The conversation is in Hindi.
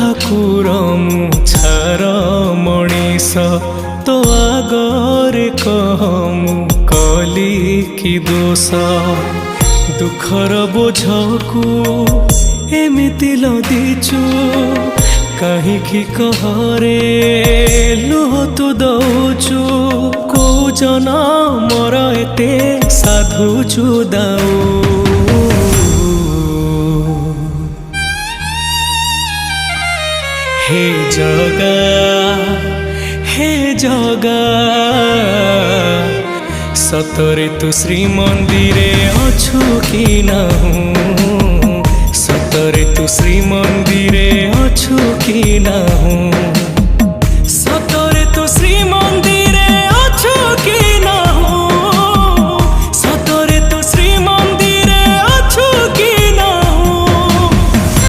ठाकुर मु छार मनीष तो आगरे कह मु कली कि दोष दुखर बोझकू एमिति लदिचु कहीं कहरे लुह तू दौचु को जनमर एते साधुचु दाऊ हे जगा सतरे तू श्रीमंदिरे अछु कि नाहु सतरे तू श्रीमंदिरे अछु कि नाहु।